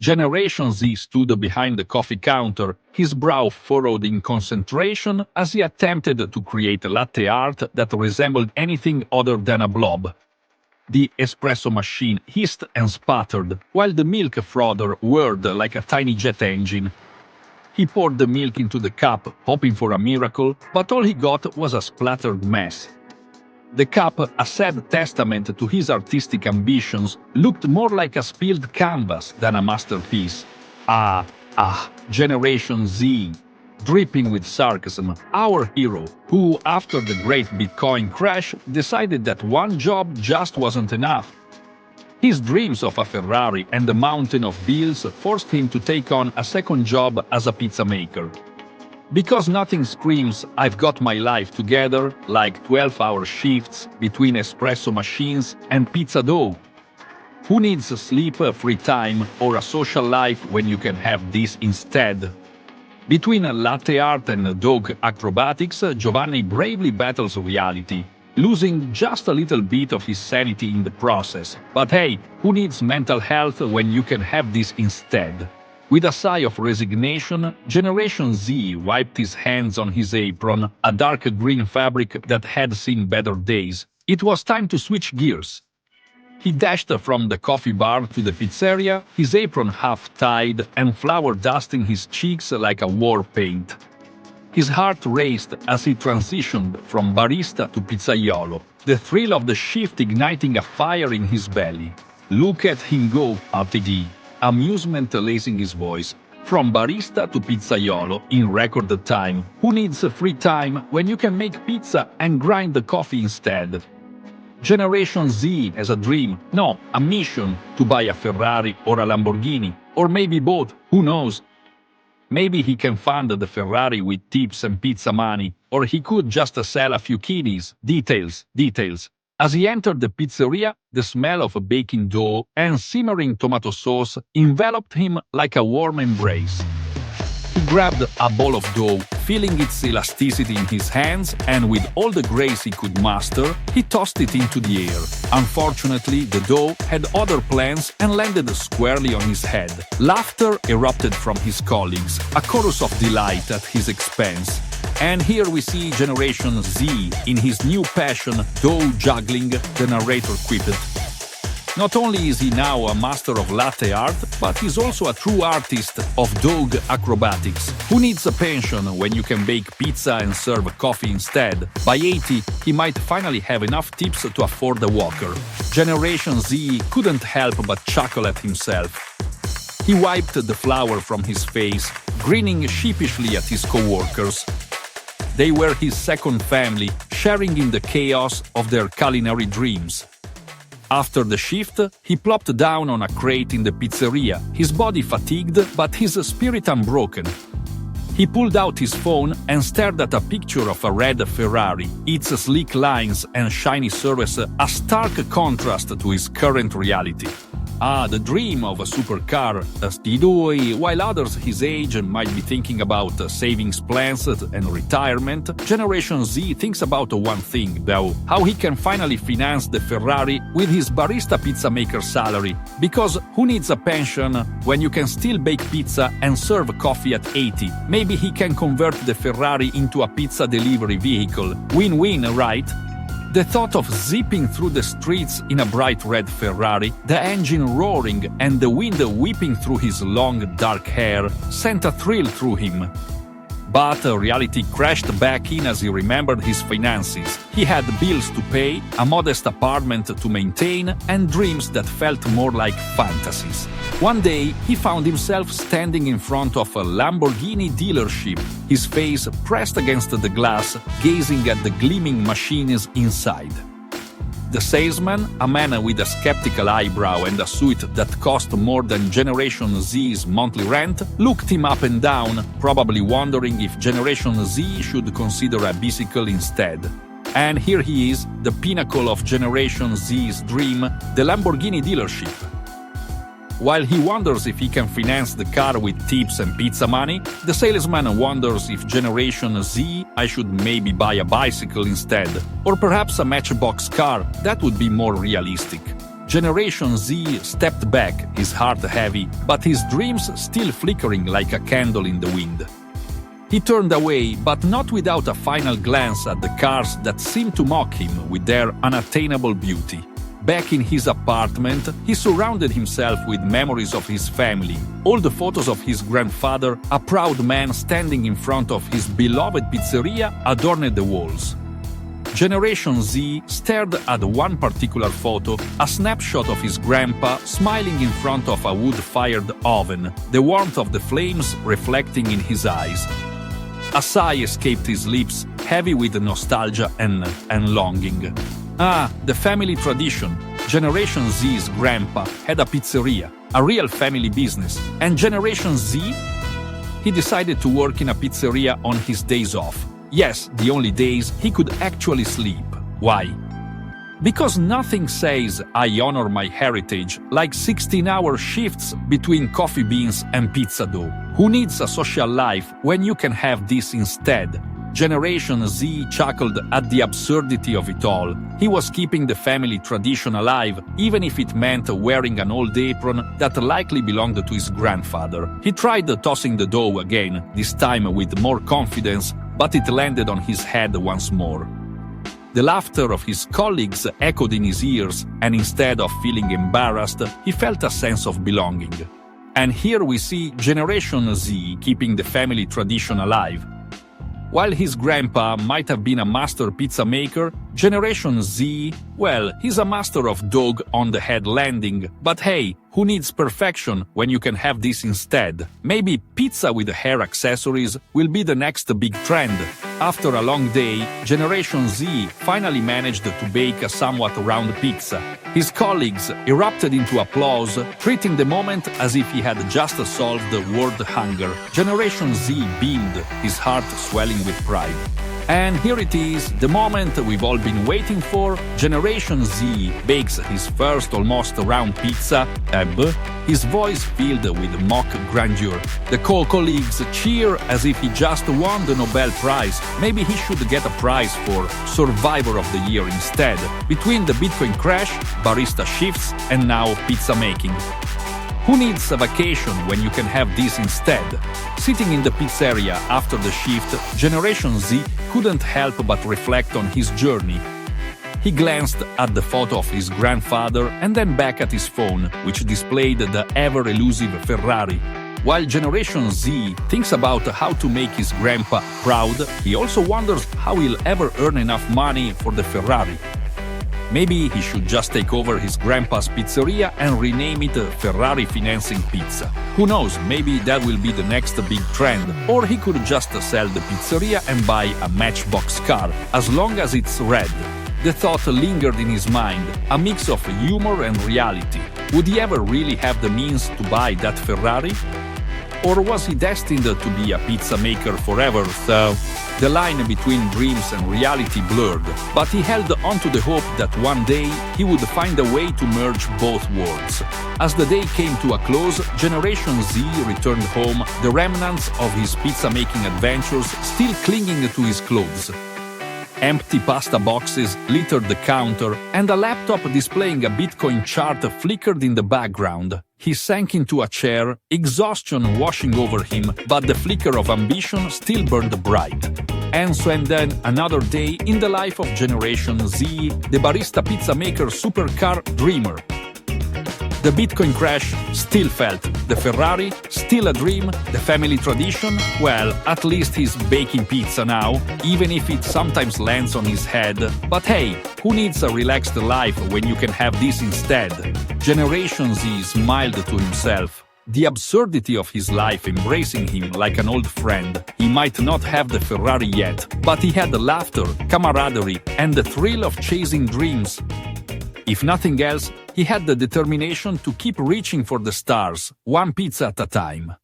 Generation Z stood behind the coffee counter, his brow furrowed in concentration as he attempted to create a latte art that resembled anything other than a blob. The espresso machine hissed and sputtered, while the milk frother whirred like a tiny jet engine. He poured the milk into the cup, hoping for a miracle, but all he got was a splattered mess. The cup, a sad testament to his artistic ambitions, looked more like a spilled canvas than a masterpiece. Generation Z. Dripping with sarcasm, our hero, who, after the great Bitcoin crash, decided that one job just wasn't enough. His dreams of a Ferrari and a mountain of bills forced him to take on a second job as a pizza maker. Because nothing screams, "I've got my life together," like 12-hour shifts between espresso machines and pizza dough. Who needs sleep, free time, or a social life when you can have this instead? Between latte art and dog acrobatics, Giovanni bravely battles reality, losing just a little bit of his sanity in the process. But hey, who needs mental health when you can have this instead? With a sigh of resignation, Generation Z wiped his hands on his apron, a dark green fabric that had seen better days. It was time to switch gears. He dashed from the coffee bar to the pizzeria, his apron half-tied and flour dusting his cheeks like a war paint. His heart raced as he transitioned from barista to pizzaiolo, the thrill of the shift igniting a fire in his belly. "Look at him go, RTD," amusement lacing his voice. From barista to pizzaiolo in record time. Who needs free time when you can make pizza and grind the coffee instead? Generation Z has a dream, no, a mission, to buy a Ferrari or a Lamborghini, or maybe both, who knows? Maybe he can fund the Ferrari with tips and pizza money, or he could just sell a few kidneys. Details. As he entered the pizzeria, the smell of baking dough and simmering tomato sauce enveloped him like a warm embrace. He grabbed a ball of dough, feeling its elasticity in his hands, and with all the grace he could muster, he tossed it into the air. Unfortunately, the dough had other plans and landed squarely on his head. Laughter erupted from his colleagues, a chorus of delight at his expense. And here we see Generation Z in his new passion, dough juggling, the narrator quipped. Not only is he now a master of latte art, but he's also a true artist of dog acrobatics. Who needs a pension when you can bake pizza and serve coffee instead? By 80, he might finally have enough tips to afford a walker. Generation Z couldn't help but chuckle at himself. He wiped the flour from his face, grinning sheepishly at his co-workers. They were his second family, sharing in the chaos of their culinary dreams. After the shift, he plopped down on a crate in the pizzeria, his body fatigued but his spirit unbroken. He pulled out his phone and stared at a picture of a red Ferrari, its sleek lines and shiny surface a stark contrast to his current reality. The dream of a supercar, while others his age might be thinking about savings plans and retirement, Generation Z thinks about one thing, though, how he can finally finance the Ferrari with his barista pizza maker salary. Because who needs a pension when you can still bake pizza and serve coffee at 80? Maybe he can convert the Ferrari into a pizza delivery vehicle. Win-win, right? The thought of zipping through the streets in a bright red Ferrari, the engine roaring and the wind whipping through his long, dark hair, sent a thrill through him. But reality crashed back in as he remembered his finances. He had bills to pay, a modest apartment to maintain, and dreams that felt more like fantasies. One day, he found himself standing in front of a Lamborghini dealership, his face pressed against the glass, gazing at the gleaming machines inside. The salesman, a man with a skeptical eyebrow and a suit that cost more than Generation Z's monthly rent, looked him up and down, probably wondering if Generation Z should consider a bicycle instead. And here he is, the pinnacle of Generation Z's dream, the Lamborghini dealership. While he wonders if he can finance the car with tips and pizza money, the salesman wonders if Generation Z I should maybe buy a bicycle instead, or perhaps a matchbox car, that would be more realistic. Generation Z stepped back, his heart heavy, but his dreams still flickering like a candle in the wind. He turned away, but not without a final glance at the cars that seemed to mock him with their unattainable beauty. Back in his apartment, he surrounded himself with memories of his family, all the photos of his grandfather, a proud man standing in front of his beloved pizzeria, adorned the walls. Generation Z stared at one particular photo, a snapshot of his grandpa smiling in front of a wood-fired oven, the warmth of the flames reflecting in his eyes. A sigh escaped his lips, heavy with nostalgia and longing. Ah, the family tradition. Generation Z's grandpa had a pizzeria, a real family business. And Generation Z? He decided to work in a pizzeria on his days off. Yes, the only days he could actually sleep. Why? Because nothing says I honor my heritage like 16-hour shifts between coffee beans and pizza dough. Who needs a social life when you can have this instead? Generation Z chuckled at the absurdity of it all. He was keeping the family tradition alive, even if it meant wearing an old apron that likely belonged to his grandfather. He tried tossing the dough again, this time with more confidence, but it landed on his head once more. The laughter of his colleagues echoed in his ears, and instead of feeling embarrassed, he felt a sense of belonging. And here we see Generation Z keeping the family tradition alive. While his grandpa might have been a master pizza maker, Generation Z, well, he's a master of dog on the head landing. But hey, who needs perfection when you can have this instead? Maybe pizza with hair accessories will be the next big trend. After a long day, Generation Z finally managed to bake a somewhat round pizza. His colleagues erupted into applause, treating the moment as if he had just solved world hunger. Generation Z beamed, his heart swelling with pride. And here it is, the moment we've all been waiting for. Generation Z bakes his first almost round pizza, his voice filled with mock grandeur. The colleagues cheer as if he just won the Nobel Prize. Maybe he should get a prize for Survivor of the Year instead. Between the Bitcoin crash, barista shifts, and now pizza making. Who needs a vacation when you can have this instead? Sitting in the pizzeria after the shift, Generation Z couldn't help but reflect on his journey. He glanced at the photo of his grandfather and then back at his phone, which displayed the ever-elusive Ferrari. While Generation Z thinks about how to make his grandpa proud, he also wonders how he'll ever earn enough money for the Ferrari. Maybe he should just take over his grandpa's pizzeria and rename it Ferrari Financing Pizza. Who knows, maybe that will be the next big trend. Or he could just sell the pizzeria and buy a Matchbox car, as long as it's red. The thought lingered in his mind, a mix of humor and reality. Would he ever really have the means to buy that Ferrari? Or was he destined to be a pizza maker forever, so the line between dreams and reality blurred, but he held on to the hope that one day he would find a way to merge both worlds. As the day came to a close, Generation Z returned home, the remnants of his pizza-making adventures still clinging to his clothes. Empty pasta boxes littered the counter, and a laptop displaying a Bitcoin chart flickered in the background. He sank into a chair, exhaustion washing over him, but the flicker of ambition still burned bright. And so and then another day in the life of Generation Z, the barista pizza maker supercar dreamer. The Bitcoin crash still felt, the Ferrari still a dream, the family tradition, well, at least he's baking pizza now, even if it sometimes lands on his head. But hey, who needs a relaxed life when you can have this instead? Generation Z smiled to himself. The absurdity of his life embracing him like an old friend. He might not have the Ferrari yet, but he had the laughter, camaraderie, and the thrill of chasing dreams. If nothing else, he had the determination to keep reaching for the stars, one pizza at a time.